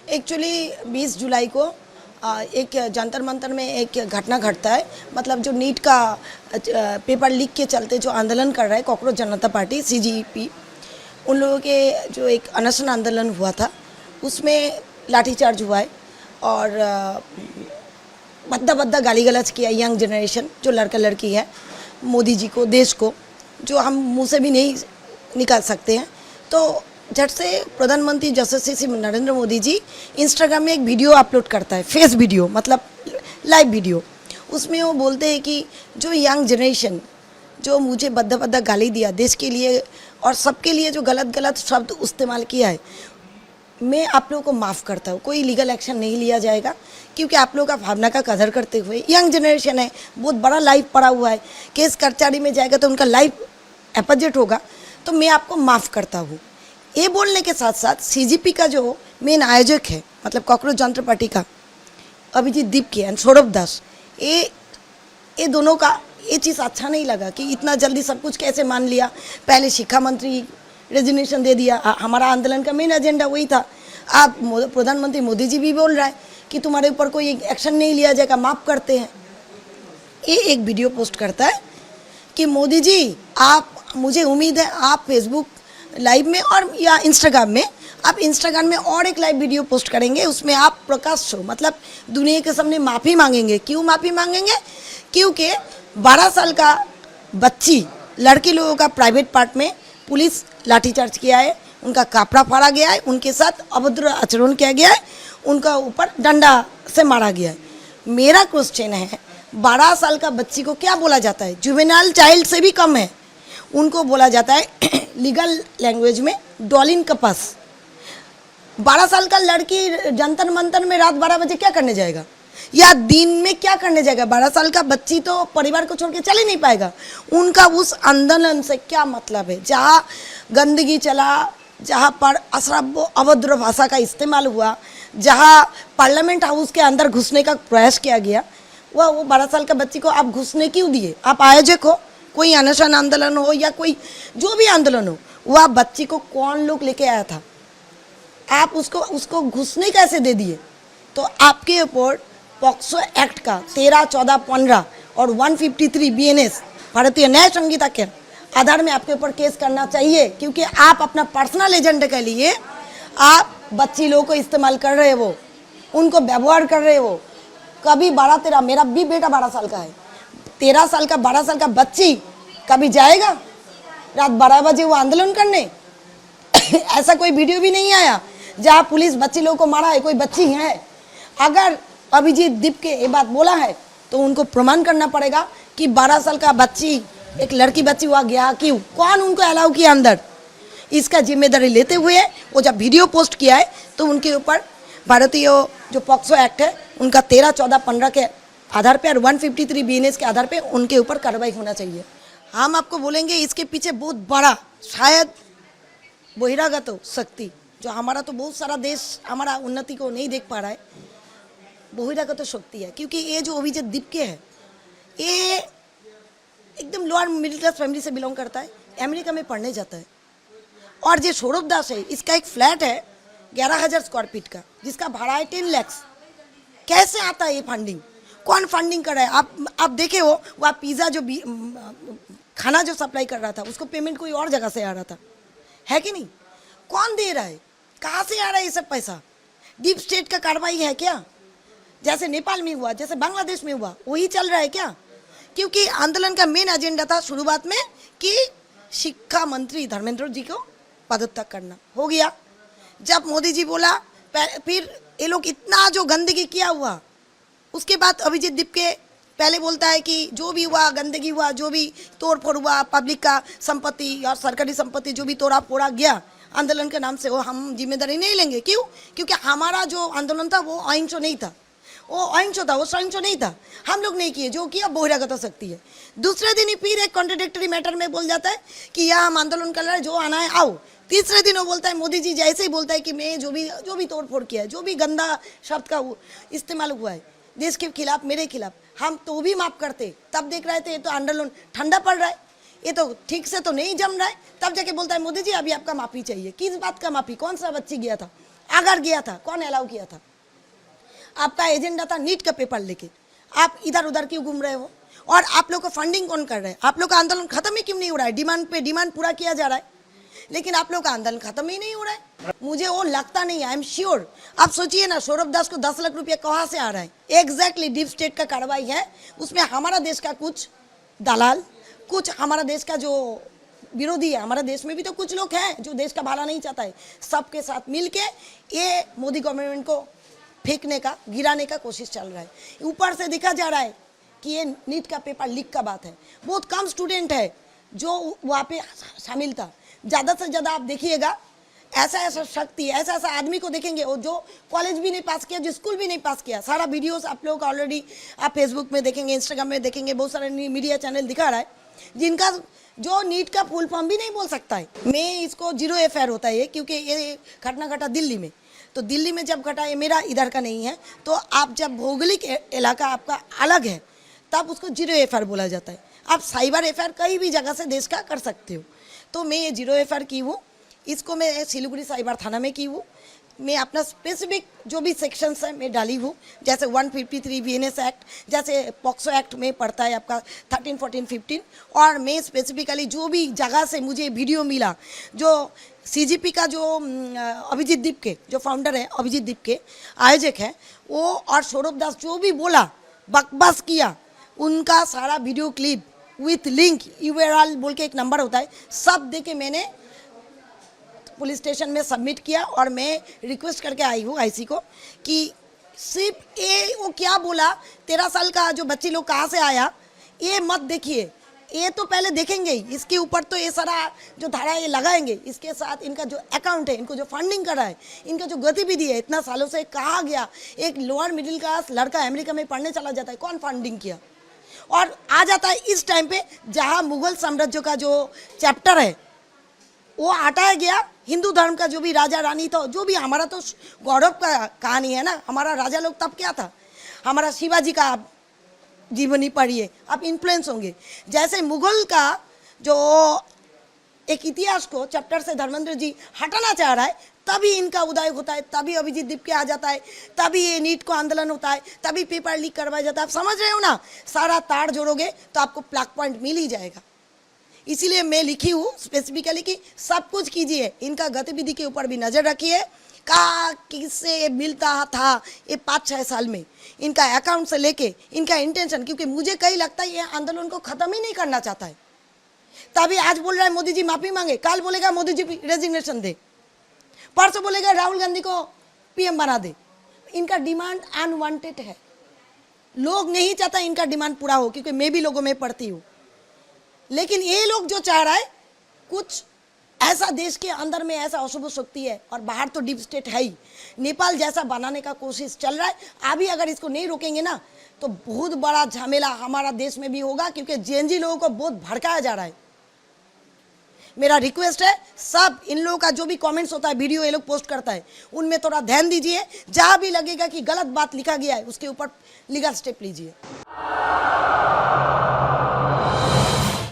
Actually 20 जुलाई को एक जंतर मंतर में एक घटना घटता है। मतलब जो नीट का पेपर लीक के चलते जो आंदोलन कर रहा है कॉकरोच जनता पार्टी CGP, उन लोगों के जो एक अनशन आंदोलन हुआ था उसमें लाठीचार्ज हुआ है और भद्दा भद्दा गाली गलौज किया यंग जनरेशन जो लड़का लड़की है मोदी जी को, देश को, जो हम मुंह से भी नहीं निकाल सकते हैं। तो झट से प्रधानमंत्री यशस्वी नरेंद्र मोदी जी इंस्टाग्राम में एक वीडियो अपलोड करता है, फेस वीडियो मतलब लाइव वीडियो। उसमें वो बोलते हैं कि जो यंग जनरेशन जो मुझे भद्दा भद्दा गाली दिया, देश के लिए और सबके लिए जो गलत गलत शब्द इस्तेमाल किया है, मैं आप लोगों को माफ़ करता हूँ। कोई लीगल एक्शन नहीं लिया जाएगा क्योंकि आप लोगों का भावना का कदर करते हुए, यंग जनरेशन है, बहुत बड़ा लाइफ पड़ा हुआ है, केस कचहरी में जाएगा तो उनका लाइफ एपोजिट होगा, तो मैं आपको माफ़ करता हूँ। ये बोलने के साथ साथ CGP का जो मेन आयोजक है मतलब कॉकरोच जनता पार्टी का अभिजीत दीपके एंड सौरभ दास, ये दोनों का ये चीज़ अच्छा नहीं लगा कि इतना जल्दी सब कुछ कैसे मान लिया। पहले शिक्षा मंत्री रेजिग्नेशन दे दिया, हमारा आंदोलन का मेन एजेंडा वही था। आप प्रधानमंत्री मोदी जी भी बोल रहा है कि तुम्हारे ऊपर कोई एक्शन नहीं लिया जाएगा, माफ़ करते हैं। ये एक वीडियो पोस्ट करता है कि मोदी जी आप, मुझे उम्मीद है आप फेसबुक लाइव में और या इंस्टाग्राम में, आप इंस्टाग्राम में और एक लाइव वीडियो पोस्ट करेंगे, उसमें आप प्रकाश शो मतलब दुनिया के सामने माफ़ी मांगेंगे। क्यों माफ़ी मांगेंगे? क्योंकि 12 साल का बच्ची लड़की लोगों का प्राइवेट पार्ट में पुलिस लाठीचार्ज किया है, उनका कपड़ा फाड़ा गया है, उनके साथ अभद्र आचरण किया गया है, उनका ऊपर डंडा से मारा गया है। मेरा क्वेश्चन है 12 साल का बच्ची को क्या बोला जाता है? जुवेनाइल चाइल्ड से भी कम है, उनको बोला जाता है लीगल लैंग्वेज में डॉलिन कपास। 12 साल का लड़की जंतर मंतर में रात 12 बजे क्या करने जाएगा या दिन में क्या करने जाएगा? 12 साल का बच्ची तो परिवार को छोड़ के चल ही नहीं पाएगा। उनका उस आंदोलन से क्या मतलब है? जहाँ गंदगी चला, जहाँ पर अश्राव्य अभद्र भाषा का इस्तेमाल हुआ, जहाँ पार्लियामेंट हाउस के अंदर घुसने का प्रयास किया गया, वो 12 साल का बच्ची को आप घुसने क्यों दिए? आप आयोजक हो, कोई अनशन आंदोलन हो या कोई जो भी आंदोलन हो, वह बच्ची को कौन लोग लेके आया था? आप उसको घुसने कैसे दे दिए? तो आपके ऊपर पॉक्सो एक्ट का 13, 14, 15 और 153 BNS भारतीय न्याय संहिता के आधार में आपके ऊपर केस करना चाहिए, क्योंकि आप अपना पर्सनल एजेंडा के लिए आप बच्ची लोगों को इस्तेमाल कर रहे हो, उनको व्यवहार कर रहे हो। कभी 12, 13, मेरा भी बेटा 12 साल का है, 13 साल का 12 साल का बच्ची कभी जाएगा रात 12 बजे वो आंदोलन करने? ऐसा कोई वीडियो भी नहीं आया जहाँ पुलिस बच्ची लोगों को मारा है, कोई बच्ची है। अगर अभिजीत दीपके ये बात बोला है तो उनको प्रमाण करना पड़ेगा कि 12 साल का बच्ची, एक लड़की बच्ची वहाँ गया क्यों, कौन उनको अलाउ किया अंदर। इसका जिम्मेदारी लेते हुए वो जब वीडियो पोस्ट किया है तो उनके ऊपर भारतीय जो पॉक्सो एक्ट है उनका 13, 14, 15 के आधार पे और 153 BNS के आधार पे उनके ऊपर कार्रवाई होना चाहिए। हम आपको बोलेंगे इसके पीछे बहुत बड़ा शायद बहिरागत शक्ति, जो हमारा तो बहुत सारा देश हमारा उन्नति को नहीं देख पा रहा है, बहिरागत शक्ति है। क्योंकि ये जो अभिजीत दीपके है ये एकदम लोअर मिडिल क्लास फैमिली से बिलोंग करता है, अमेरिका में पढ़ने जाता है। और जो सौरभ दास है इसका एक फ्लैट है 11,000 स्क्वायर फीट का जिसका भाड़ा है 10 लाख। कैसे आता है ये फंडिंग? कौन फंडिंग कर रहा है? आप देखे हो वह पिज़्ज़ा जो खाना जो सप्लाई कर रहा था उसको पेमेंट कोई और जगह से आ रहा था, है कि नहीं? कौन दे रहा है? कहाँ से आ रहा है ये सब पैसा? डीप स्टेट का कार्रवाई है क्या? जैसे नेपाल में हुआ, जैसे बांग्लादेश में हुआ, वही चल रहा है क्या? क्योंकि आंदोलन का मेन एजेंडा था शुरुआत में कि शिक्षा मंत्री धर्मेंद्र जी को पदत्याग करना, हो गया। जब मोदी जी बोला फिर ये लोग इतना जो गंदगी किया हुआ, उसके बाद अभिजीत दीपके पहले बोलता है कि जो भी हुआ गंदगी हुआ, जो भी तोड़ फोड़ हुआ, पब्लिक का संपत्ति और सरकारी संपत्ति जो भी तोड़ा फोड़ा गया आंदोलन के नाम से, वो हम जिम्मेदारी नहीं लेंगे। क्यों? क्योंकि हमारा जो आंदोलन था वो अहिंसक नहीं था, वो अहिंसक था, वो सहिंसक नहीं था। हम लोग नहीं किए, जो किया बहिरागत शक्ति है। दूसरे दिन ही फिर एक कॉन्ट्रडिक्टरी मैटर में बोल जाता है कि यह हम आंदोलन कर रहे हैं, जो आना है आओ। तीसरे दिन वो बोलता है, मोदी जी जैसे ही बोलता है कि मैं जो भी तोड़ फोड़ किया है, जो भी गंदा शब्द का इस्तेमाल हुआ है देश के खिलाफ, मेरे खिलाफ, हम तो भी माफ़ करते। तब देख रहे थे ये तो आंदोलन ठंडा पड़ रहा है, ये तो ठीक से तो नहीं जम रहा है, तब जाके बोलता है मोदी जी अभी आपका माफ़ी चाहिए। किस बात का माफ़ी? कौन सा बच्ची गया था? अगर गया था, कौन अलाउ किया था? आपका एजेंडा था नीट का पेपर लेके, आप इधर उधर क्यों घूम रहे हो? और आप लोग को फंडिंग कौन कर रहे हैं? आप लोग का आंदोलन खत्म ही क्यों नहीं हो रहा है? डिमांड पे डिमांड पूरा किया जा रहा है, लेकिन आप लोग का आंदोलन खत्म ही नहीं हो रहा है। मुझे वो लगता नहीं है, आई एम श्योर। आप सोचिए ना, सौरभ दास को 10 लाख रुपया कहाँ से आ रहा है? एग्जैक्टली डीप स्टेट का कार्रवाई है, उसमें हमारा देश का कुछ दलाल, कुछ हमारा देश का जो विरोधी है, हमारा देश में भी तो कुछ लोग हैं जो देश का भला नहीं चाहता है, सबके साथ मिलके ये मोदी गवर्नमेंट को फेंकने का, गिराने का कोशिश चल रहा है। ऊपर से दिखा जा रहा है कि ये नीट का पेपर लीक का बात है, बहुत कम स्टूडेंट है जो वहाँ पे शामिल था। ज़्यादा से ज़्यादा आप देखिएगा ऐसा ऐसा शक्ति, ऐसा ऐसा आदमी को देखेंगे और जो कॉलेज भी नहीं पास किया, जो स्कूल भी नहीं पास किया। सारा वीडियोस आप लोग ऑलरेडी आप फेसबुक में देखेंगे, इंस्टाग्राम में देखेंगे, बहुत सारे मीडिया चैनल दिखा रहा है जिनका जो नीट का फुल फॉर्म भी नहीं बोल सकता है। मैं इसको 0 FIR होता है, क्योंकि ये घटना घटा दिल्ली में, तो दिल्ली में जब घटा, ये मेरा इधर का नहीं है, तो आप जब भौगोलिक इलाका आपका अलग है तब उसको 0 FIR बोला जाता है। आप साइबर FIR कहीं भी जगह से देश का कर सकते हो। तो मैं ये 0 FIR की हूँ, इसको मैं सिलीगुड़ी साइबर थाना में की हूँ। मैं अपना स्पेसिफिक जो भी सेक्शंस है मैं डाली हूँ, जैसे 153 VNS एक्ट, जैसे पॉक्सो एक्ट में पड़ता है आपका 13, 14, 15। और मैं स्पेसिफिकली जो भी जगह से मुझे वीडियो मिला, जो CGP का जो अभिजीत दीप के जो फाउंडर है, अभिजीत दीप के आयोजक है वो, और सौरभ दास जो भी बोला, बकवास किया, उनका सारा video clip with link URL बोल के एक नंबर होता है, सब दे के मैंने पुलिस स्टेशन में सबमिट किया। और मैं रिक्वेस्ट करके आई हूँ IC को कि सिर्फ ये वो क्या बोला, 13 साल का जो बच्ची लोग कहाँ से आया, ये मत देखिए, ये तो पहले देखेंगे ही, इसके ऊपर तो ये सारा जो धारा ये लगाएंगे, इसके साथ इनका जो अकाउंट है, इनको जो फंडिंग कर रहा है, इनका जो गतिविधि है, इतना सालों से कहा गया एक लोअर मिडिल क्लास लड़का अमेरिका में पढ़ने चला जाता है, कौन फंडिंग किया? और आ जाता है इस टाइम पे जहाँ मुगल साम्राज्य का जो चैप्टर है वो हटाया गया, हिंदू धर्म का जो भी राजा रानी था, जो भी हमारा तो गौरव का कहानी है ना, हमारा राजा लोग तब क्या था, हमारा शिवाजी का आप जीवनी पढ़िए, आप इन्फ्लुएंस होंगे। जैसे मुगल का जो एक इतिहास को चैप्टर से धर्मेंद्र जी हटाना चाह रहा है, तभी इनका उदय होता है, तभी अभिजीत दीप के आ जाता है, तभी ये नीट को आंदोलन होता है, तभी पेपर लीक करवाया जाता है। आप समझ रहे हो ना, सारा तार जोड़ोगे तो आपको प्लग पॉइंट मिल ही जाएगा। इसीलिए मैं लिखी हूँ स्पेसिफिकली कि सब कुछ कीजिए, इनका गतिविधि के ऊपर भी नज़र रखिए। कहाँ किससे मिलता था ये 5-6 साल में, इनका अकाउंट से लेके इनका इंटेंशन, क्योंकि मुझे कहीं लगता है ये आंदोलन को ख़त्म ही नहीं करना चाहता है। तभी आज बोल रहा है मोदी जी माफ़ी मांगे, कल बोलेगा मोदी जी रेजिग्नेशन दे, परसों बोलेगा राहुल गांधी को PM बना दे। इनका डिमांड अनवांटेड है, लोग नहीं चाहता इनका डिमांड पूरा हो, क्योंकि मैं भी लोगों में पढ़ती हूँ। लेकिन ये लोग जो चाह रहा है, कुछ ऐसा देश के अंदर में ऐसा अशुभ शक्ति है, और बाहर तो डीप स्टेट है ही, नेपाल जैसा बनाने का कोशिश चल रहा है। अभी अगर इसको नहीं रोकेंगे ना तो बहुत बड़ा झमेला हमारा देश में भी होगा, क्योंकि JNG लोगों को बहुत भड़काया जा रहा है। मेरा रिक्वेस्ट है, सब इन लोगों का जो भी कमेंट्स होता है, वीडियो ये लोग पोस्ट करता है, उनमें थोड़ा ध्यान दीजिए। जहाँ भी लगेगा कि गलत बात लिखा गया है उसके ऊपर लीगल स्टेप लीजिए।